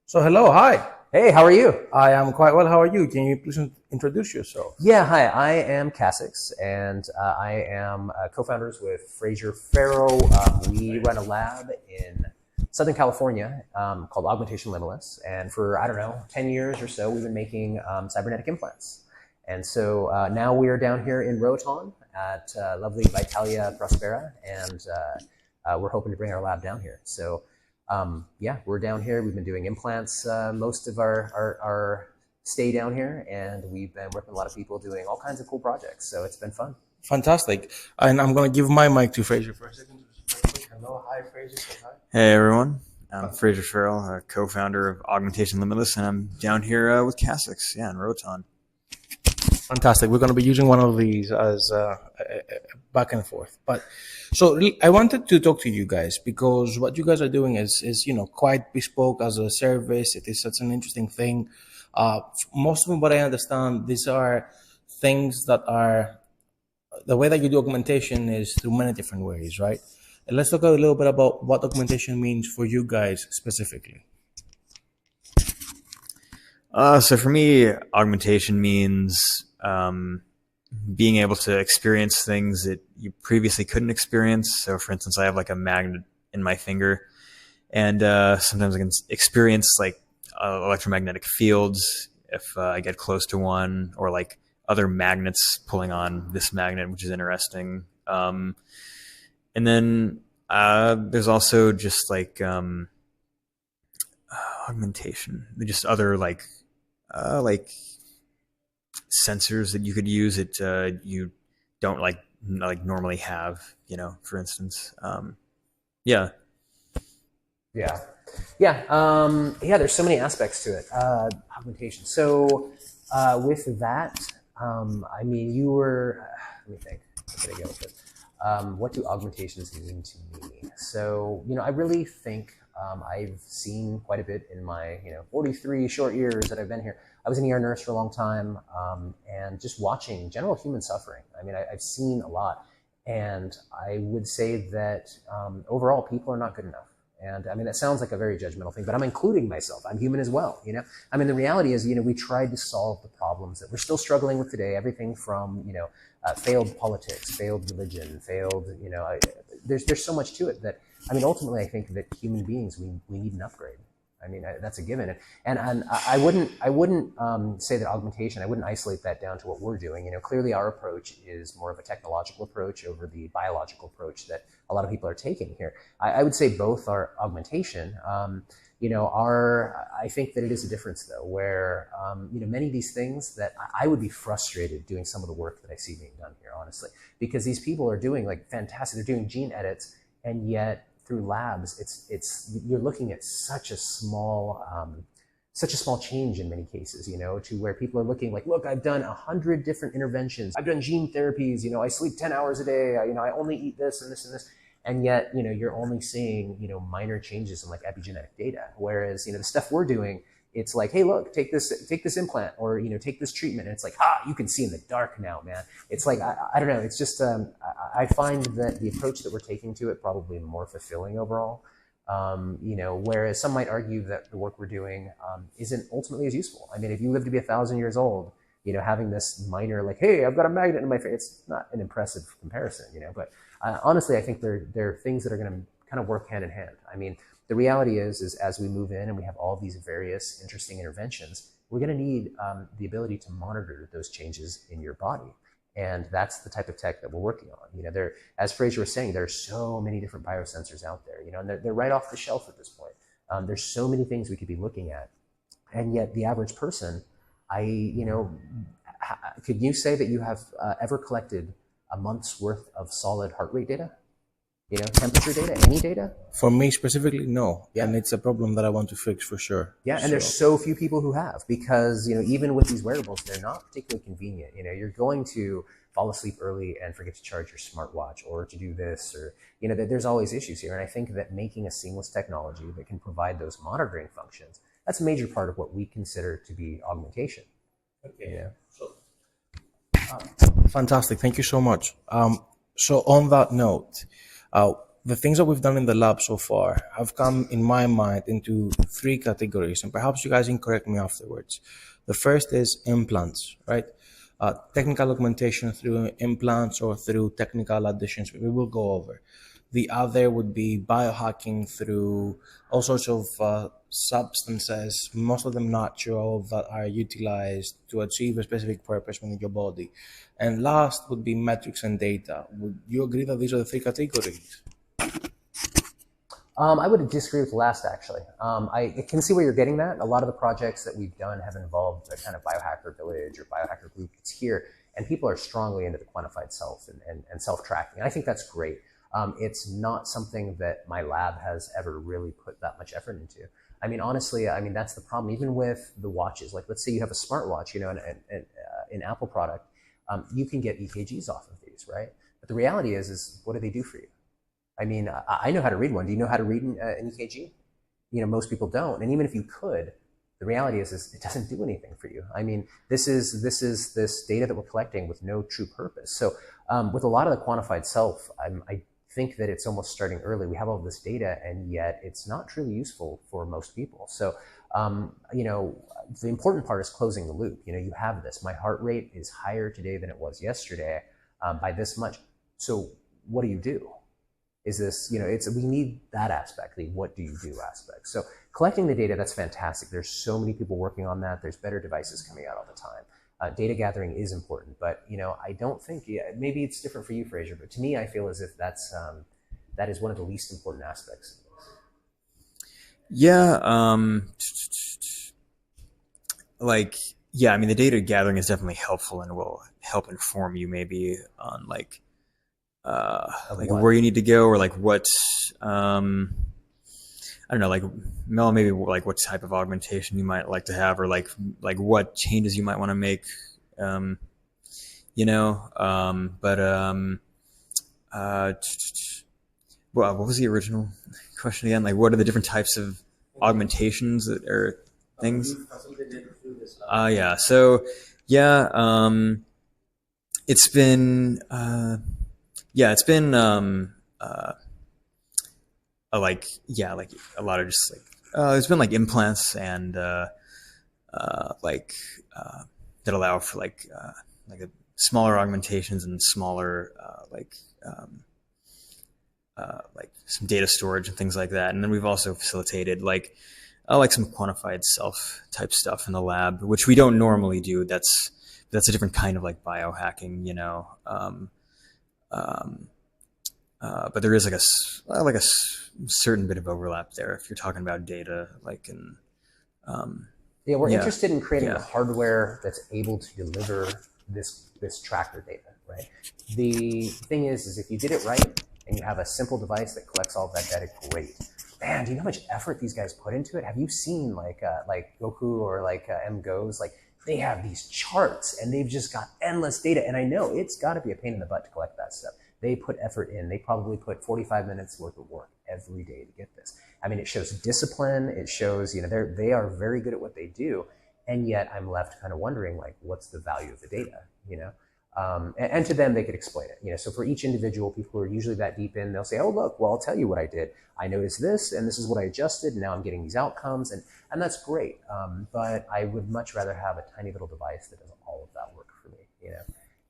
So hello, hi. Hey, how are you? I am quite well. How are you? Can you please introduce yourself? Yeah, hi. I am Cassox, and I am co-founders with Frazier Farrow. We run a lab in Southern California called Augmentation Limitless, and for I don't know 10 years or so, we've been making cybernetic implants. And so now we are down here in Roatan at lovely Vitalia Prospera, and we're hoping to bring our lab down here. So yeah, we're down here. We've been doing implants most of our stay down here, and we've been working with a lot of people doing all kinds of cool projects. So it's been fun. Fantastic. And I'm going to give my mic to Fraser for a second. Hello, hi, Fraser. Say hi. Hey everyone, I'm Frazier Farrow, a co-founder of Augmentation Limitless, and I'm down here with Cassox, in Roatan. Fantastic. We're going to be using one of these as back and forth. But so I wanted to talk to you guys because what you guys are doing is quite bespoke as a service. It is such an interesting thing. Most of what I understand, these are things that are the way that you do augmentation is through many different ways, right? And let's talk a little bit about what augmentation means for you guys specifically. So for me, augmentation means being able to experience things that you previously couldn't experience. So for instance, I have like a magnet in my finger, and sometimes I can experience like electromagnetic fields if I get close to one, or like other magnets pulling on this magnet, which is interesting. And then there's also just like augmentation, just other like sensors that you could use that you don't like normally have, for instance. Yeah. Yeah, yeah. There's so many aspects to it. Augmentation. So with that, I mean, you were. Let me think. Where did I go with it? What do augmentations mean to me? So I really think I've seen quite a bit in my 43 short years that I've been here. I was an ER nurse for a long time, and just watching general human suffering. I mean, I've seen a lot, and I would say that overall people are not good enough. And I mean, that sounds like a very judgmental thing, but I'm including myself. I'm human as well, I mean, the reality is, we tried to solve the problems that we're still struggling with today. Everything from, failed politics, failed religion, failed, there's so much to it that, I mean, ultimately, I think that human beings, we need an upgrade. I mean, that's a given. And I wouldn't say that augmentation, I wouldn't isolate that down to what we're doing. Clearly our approach is more of a technological approach over the biological approach that a lot of people are taking here. I would say both are augmentation. I think that it is a difference though, where, many of these things that I would be frustrated doing some of the work that I see being done here, honestly, because these people are doing like fantastic, they're doing gene edits, and yet through labs, you're looking at such a small change in many cases, to where people are looking like, look, I've done 100 different interventions. I've done gene therapies. I sleep 10 hours a day. I only eat this and this and this. And yet, you're only seeing, minor changes in like epigenetic data. Whereas, the stuff we're doing, it's like, hey, look, take this implant, or, take this treatment. And it's like, you can see in the dark now, man. It's like, I don't know. It's just, I find that the approach that we're taking to it probably more fulfilling overall. Whereas some might argue that the work we're doing isn't ultimately as useful. I mean, if you live to be 1,000 years old, having this minor, like, hey, I've got a magnet in my face, it's not an impressive comparison, but honestly, I think they're things that are going to kind of work hand in hand. I mean, the reality is as we move in and we have all these various interesting interventions, we're going to need the ability to monitor those changes in your body. And that's the type of tech that we're working on. As Frazier was saying, there are so many different biosensors out there, and they're right off the shelf at this point. There's so many things we could be looking at. And yet the average person, could you say that you have ever collected a month's worth of solid heart rate data? Temperature data, any data? For me specifically, no. Yeah. And it's a problem that I want to fix for sure. Yeah, and there's so few people who have, because, even with these wearables, they're not particularly convenient. You're going to fall asleep early and forget to charge your smartwatch, or to do this, or, there's always issues here. And I think that making a seamless technology that can provide those monitoring functions, that's a major part of what we consider to be augmentation. Okay. Fantastic. Thank you so much. So on that note, the things that we've done in the lab so far have come, in my mind, into three categories, and perhaps you guys can correct me afterwards. The first is implants, right? Technical augmentation through implants or through technical additions, we will go over. The other would be biohacking through all sorts of substances, most of them natural, that are utilized to achieve a specific purpose within your body. And last would be metrics and data. Would you agree that these are the three categories? I would disagree with the last, actually. I can see where you're getting that. A lot of the projects that we've done have involved a kind of biohacker village or biohacker group that's here, and people are strongly into the quantified self and self-tracking. I think that's great. It's not something that my lab has ever really put that much effort into. I mean, honestly, I mean, that's the problem. Even with the watches, like let's say you have a smartwatch, you know, an Apple product, you can get EKGs off of these, right? But the reality is what do they do for you? I mean, I know how to read one. Do you know how to read an EKG? You know, most people don't. And even if you could, the reality is it doesn't do anything for you. I mean, this is this data that we're collecting with no true purpose. So with a lot of the quantified self, I think that it's almost starting early. We have all this data, and yet it's not truly useful for most people. So, you know, the important part is closing the loop. You know, you have this. My heart rate is higher today than it was yesterday by this much. So what do you do? Is this, you know, we need that aspect, the what do you do aspect. So collecting the data, that's fantastic. There's so many people working on that. There's better devices coming out all the time. Data gathering is important, but, you know, I don't think, maybe it's different for you, Frazier, but to me, I feel as if that is one of the least important aspects. Yeah. Yeah, I mean, the data gathering is definitely helpful and will help inform you maybe on like where you need to go, or like what, I don't know, like Mel, maybe like what type of augmentation you might like to have, or like what changes you might want to make, you know, well, what was the original question again? Like, what are the different types of augmentations that are things? Yeah. So yeah, it's been, like a lot of just like there's been like implants and that allow for like smaller augmentations and smaller like some data storage and things like that. And then we've also facilitated like some quantified self type stuff in the lab, which we don't normally do. That's a different kind of like biohacking, you know. But there is like a certain bit of overlap there if you're talking about data, like in. Yeah, we're interested in creating the hardware that's able to deliver this tracker data, right? The thing is if you did it right and you have a simple device that collects all of that data, great. Man, do you know how much effort these guys put into it? Have you seen like Goku or like MGOs? Like they have these charts and they've just got endless data. And I know it's got to be a pain in the butt to collect that stuff. They put effort in. They probably put 45 minutes worth of work every day to get this. I mean, it shows discipline. It shows, you know, they are very good at what they do. And yet I'm left kind of wondering, like, what's the value of the data, you know? And to them, they could explain it. You know, so for each individual, people who are usually that deep in, they'll say, oh, look, well, I'll tell you what I did. I noticed this, and this is what I adjusted, and now I'm getting these outcomes, and that's great. But I would much rather have a tiny little device that does all of that work for me, you know?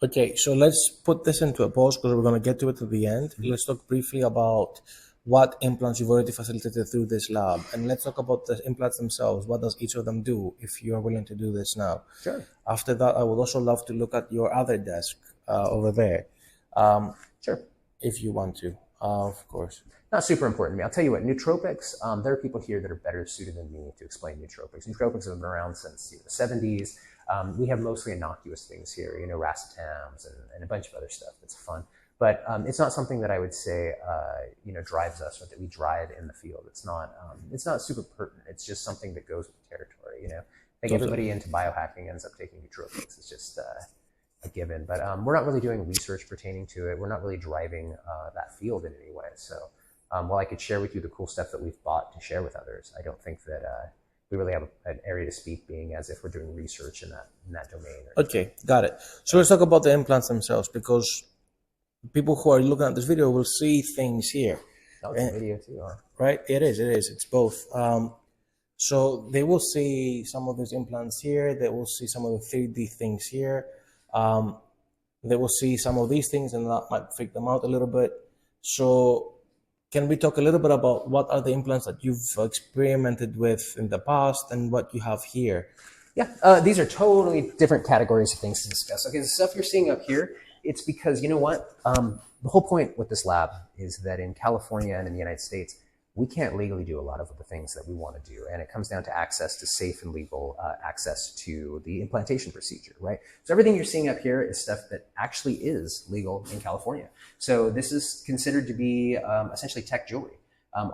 Okay, so let's put this into a pause because we're going to get to it at the end. Mm-hmm. Let's talk briefly about what implants you've already facilitated through this lab. And let's talk about the implants themselves. What does each of them do, if you're willing to do this now? Sure. After that, I would also love to look at your other desk over there. Sure. If you want to, of course. Not super important to me. I'll tell you what, nootropics, there are people here that are better suited than me to explain nootropics. Nootropics have been around since the 70s. We have mostly innocuous things here, you know, racetams and a bunch of other stuff that's fun. But it's not something that I would say, you know, drives us or that we drive in the field. It's not super pertinent. It's just something that goes with the territory, you know. I think everybody into biohacking ends up taking nootropics. It's just a given. But we're not really doing research pertaining to it. We're not really driving that field in any way. So while I could share with you the cool stuff that we've bought to share with others, I don't think that we really have an area to speak, being as if we're doing research in that domain. Okay, got it. So let's talk about the implants themselves, because people who are looking at this video will see things here. Oh, it's a video too. Huh? Right? It is. It's both. So they will see some of these implants here. They will see some of the 3D things here. They will see some of these things, and that might freak them out a little bit. So can we talk a little bit about what are the implants that you've experimented with in the past and what you have here? Yeah, these are totally different categories of things to discuss. Okay, the stuff you're seeing up here, it's because, you know what? The whole point with this lab is that in California and in the United States, we can't legally do a lot of the things that we want to do. And it comes down to access to safe and legal access to the implantation procedure, right? So everything you're seeing up here is stuff that actually is legal in California. So this is considered to be essentially tech jewelry.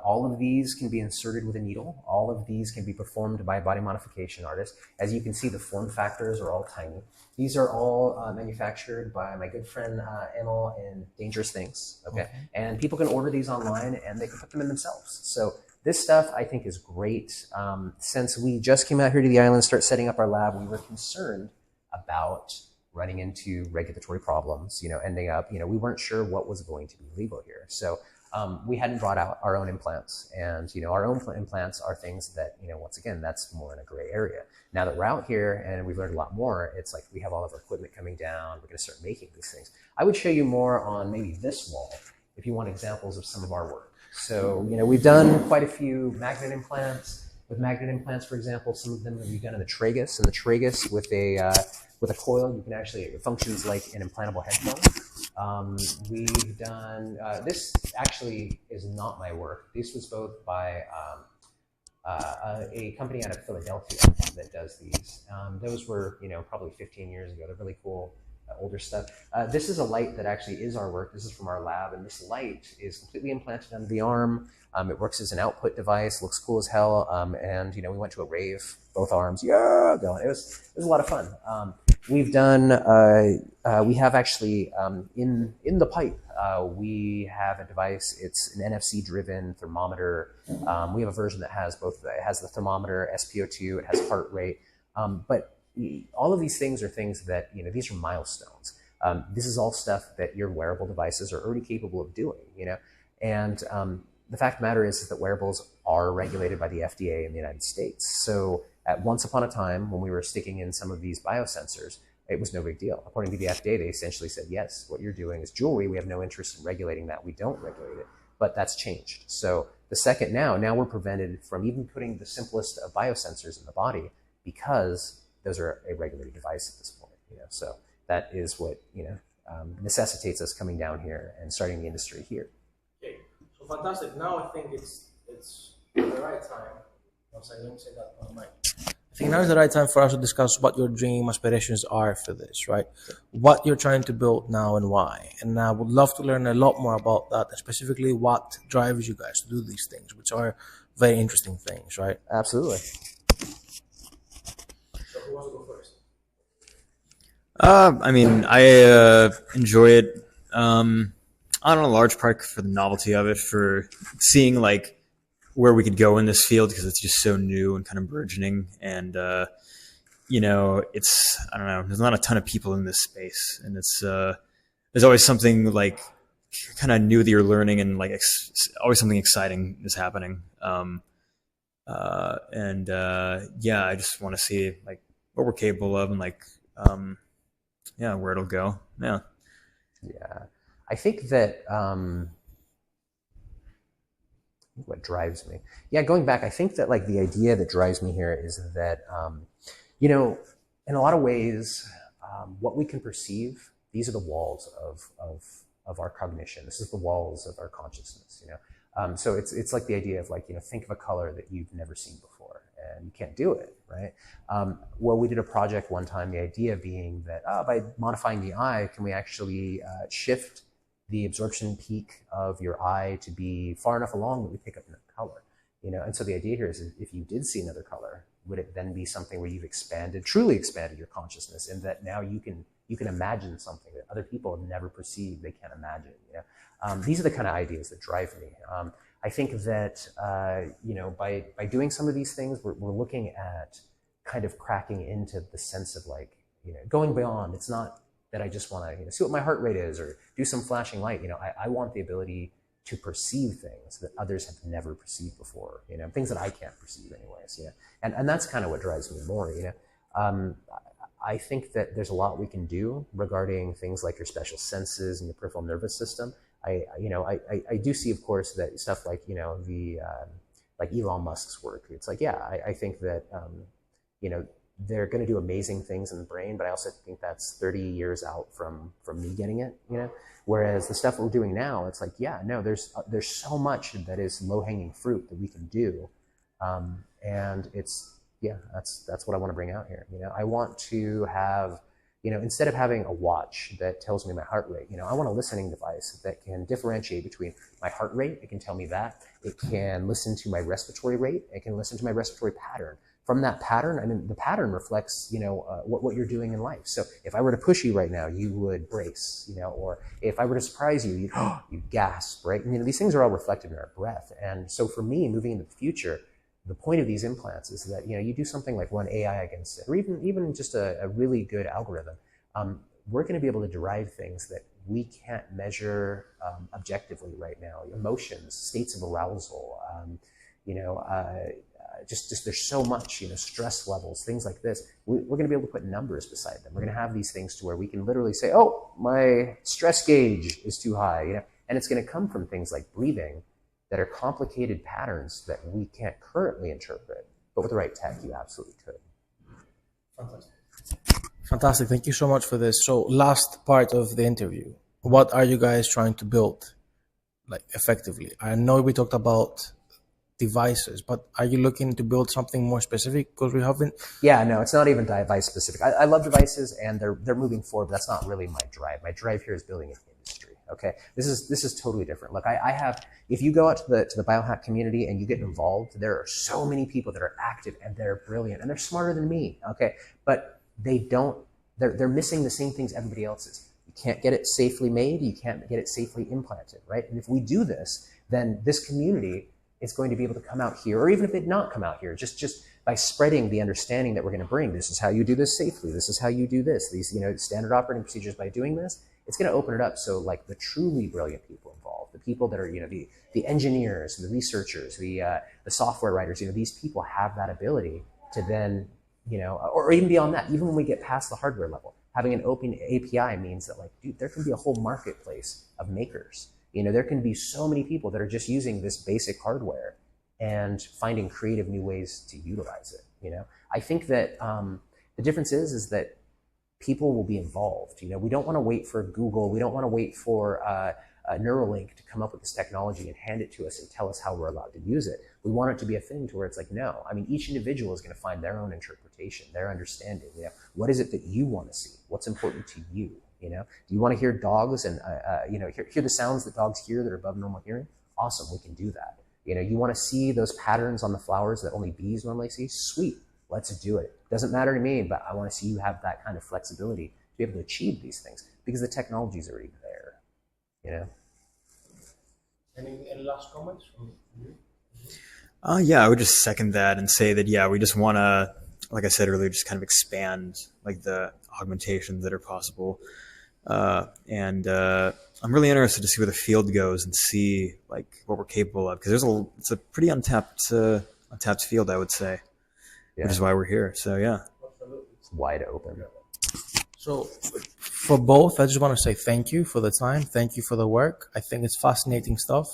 All of these can be inserted with a needle. All of these can be performed by a body modification artist. As you can see, the form factors are all tiny. These are all manufactured by my good friend Emil in Dangerous Things. Okay, and people can order these online and they can put them in themselves. So this stuff I think is great. Since we just came out here to the island, start setting up our lab, we were concerned about running into regulatory problems. Ending up, we weren't sure what was going to be legal here. So we hadn't brought out our own implants, and our own implants are things that once again, that's more in a gray area. Now that we're out here and we've learned a lot more, it's like we have all of our equipment coming down. We're going to start making these things. I would show you more on maybe this wall if you want examples of some of our work. So we've done quite a few magnet implants. With magnet implants, for example, some of them we've done in the tragus, with a coil, you can actually, it functions like an implantable headphone. We've done, this actually is not my work. This was both by a company out of Philadelphia that does these. Those were, probably 15 years ago. They're really cool, older stuff. This is a light that actually is our work. This is from our lab, and this light is completely implanted under the arm. It works as an output device, looks cool as hell. And we went to a rave, both arms, yeah, going. It was a lot of fun. We've done, we have actually, in the pipe, we have a device. It's an NFC-driven thermometer. We have a version that has both. It has the thermometer, SpO2, it has heart rate. But all of these things are things that, these are milestones. This is all stuff that your wearable devices are already capable of doing, And the fact of the matter is that wearables are regulated by the FDA in the United States. So once upon a time, when we were sticking in some of these biosensors, it was no big deal. According to the FDA, they essentially said, yes, what you're doing is jewelry. We have no interest in regulating that. We don't regulate it. But that's changed. So the second now we're prevented from even putting the simplest of biosensors in the body because those are a regulated device at this point. So that is what necessitates us coming down here and starting the industry here. Okay, so fantastic. Now I think it's the right time. Let me say that on mic. I think now is the right time for us to discuss what your dream aspirations are for this, right? What you're trying to build now and why. And I would love to learn a lot more about that, and specifically what drives you guys to do these things, which are very interesting things, right? Absolutely. So who wants to go first? I enjoy it on a large part for the novelty of it, for seeing like where we could go in this field, because it's just so new and kind of burgeoning. And, it's, I don't know, there's not a ton of people in this space, and it's, there's always something like kind of new that you're learning, and like always something exciting is happening. I just want to see like what we're capable of, and like, where it'll go. Yeah. I think that, what drives me. Going back, I think that like the idea that drives me here is that, in a lot of ways, what we can perceive, these are the walls of our cognition. This is the walls of our consciousness, So it's like the idea of like, think of a color that you've never seen before and you can't do it, right? Well, we did a project one time, the idea being that by modifying the eye, can we actually shift the absorption peak of your eye to be far enough along that we pick up another color, And so the idea here is if you did see another color, would it then be something where you've truly expanded your consciousness, and that now you can imagine something that other people have never perceived, they can't imagine, These are the kind of ideas that drive me. I think that, by doing some of these things, we're looking at kind of cracking into the sense of like, going beyond. It's not that I just want to see what my heart rate is or do some flashing light. I want the ability to perceive things that others have never perceived before, you know, things that I can't perceive anyways, you know, and that's kind of what drives me more, you know. I think that there's a lot we can do regarding things like your special senses and your peripheral nervous system. I do see, of course, that stuff like, you know, like Elon Musk's work. It's like, yeah, I think that, you know, they're going to do amazing things in the brain, but I also think that's 30 years out from me getting it, you know. Whereas the stuff we're doing now, it's like, yeah, no, there's so much that is low hanging fruit that we can do, and it's, yeah, that's what I want to bring out here. You know, I want to have, you know, instead of having a watch that tells me my heart rate, you know, I want a listening device that can differentiate between my heart rate. It can tell me that. It can listen to my respiratory rate. It can listen to my respiratory pattern. From that pattern, I mean, the pattern reflects, you know, what you're doing in life. So if I were to push you right now, you would brace, you know, or if I were to surprise you, you'd gasp, right? And, you know, these things are all reflected in our breath. And so for me, moving into the future, the point of these implants is that, you know, you do something like run AI against it, or even just a really good algorithm. We're going to be able to derive things that we can't measure objectively right now. Emotions, states of arousal, you know, just there's so much, you know, stress levels, things like this. We're going to be able to put numbers beside them. We're going to have these things to where we can literally say, oh, my stress gauge is too high, you know, and it's going to come from things like breathing that are complicated patterns that we can't currently interpret. But with the right tech, you absolutely could. Fantastic. Fantastic. Thank you so much for this. So last part of the interview, what are you guys trying to build, like, effectively? I know we talked about devices, but are you looking to build something more specific? Because we haven't. Yeah, no, it's not even device specific. I love devices, and they're moving forward, but that's not really my drive. My drive here is building an industry. Okay, this is totally different. Look, I have. If you go out to the biohack community and you get involved, there are so many people that are active and they're brilliant and they're smarter than me. Okay, but they don't. They're missing the same things everybody else is. You can't get it safely made. You can't get it safely implanted, right? And if we do this, then this community is going to be able to come out here, or even if it not come out here, just by spreading the understanding that we're going to bring. This is how you do this safely. This is how you do this. These, you know, standard operating procedures. By doing this, it's going to open it up. So like the truly brilliant people involved, the people that are, you know, the engineers, the researchers, the software writers, you know, these people have that ability to then, you know, or even beyond that, even when we get past the hardware level, having an open API means that, like, dude, there can be a whole marketplace of makers. You know, there can be so many people that are just using this basic hardware and finding creative new ways to utilize it. You know, I think that the difference is that people will be involved. You know, we don't want to wait for Google. We don't want to wait for Neuralink to come up with this technology and hand it to us and tell us how we're allowed to use it. We want it to be a thing to where it's like, no, I mean, each individual is going to find their own interpretation, their understanding. You know, what is it that you want to see? What's important to you? You know, do you want to hear dogs and, you know, hear the sounds that dogs hear that are above normal hearing? Awesome, we can do that. You know, you want to see those patterns on the flowers that only bees normally see? Sweet, let's do it. Doesn't matter to me, but I want to see you have that kind of flexibility to be able to achieve these things because the technology is already there, you know? Any last comments from you? Yeah, I would just second that and say that, yeah, we just want to, like I said earlier, just kind of expand like the augmentations that are possible. And I'm really interested to see where the field goes and see like what we're capable of, because it's a pretty untapped field, I would say, which is why we're here. So yeah, it's wide open. So for both, I just want to say thank you for the time. Thank you for the work. I think it's fascinating stuff.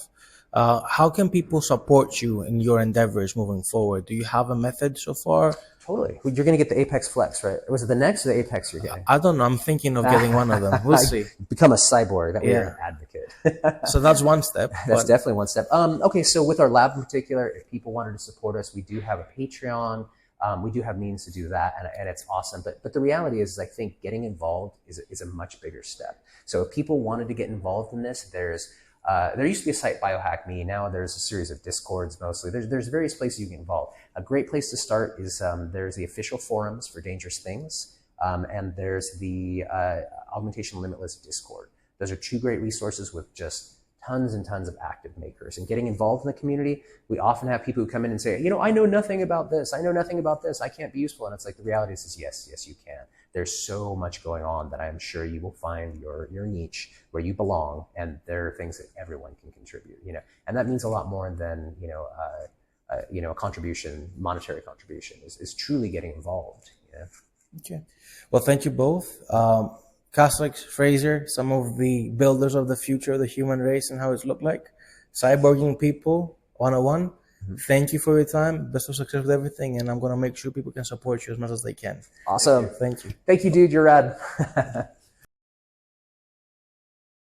How can people support you in your endeavors moving forward? Do you have a method so far? Totally. You're going to get the Apex Flex, right? Was it the Next or the Apex you're getting? I don't know. I'm thinking of getting one of them. We'll see. Become a cyborg. That way you're an advocate. So that's one step. That's definitely one step. Okay, so with our lab in particular, if people wanted to support us, we do have a Patreon. We do have means to do that, and it's awesome. But the reality is I think getting involved is a much bigger step. So if people wanted to get involved in this, there used to be a site, Biohack Me. Now there's a series of Discords mostly. There's various places you can get involved. A great place to start is there's the official forums for Dangerous Things, and there's the Augmentation Limitless Discord. Those are two great resources with just tons and tons of active makers. And getting involved in the community, we often have people who come in and say, I know nothing about this. I know nothing about this. I can't be useful. And it's like, the reality is yes, you can. There's so much going on that I'm sure you will find your niche where you belong. And there are things that everyone can contribute, and that means a lot more than, a contribution, monetary contribution is truly getting involved. Okay. Well, thank you both. Cassox, Fraser, some of the builders of the future of the human race and how it's looked like. Cyborging people 101. Thank you for your time. Best of success with everything. And I'm going to make sure people can support you as much as they can. Awesome. Thank you. Thank you, dude. You're rad.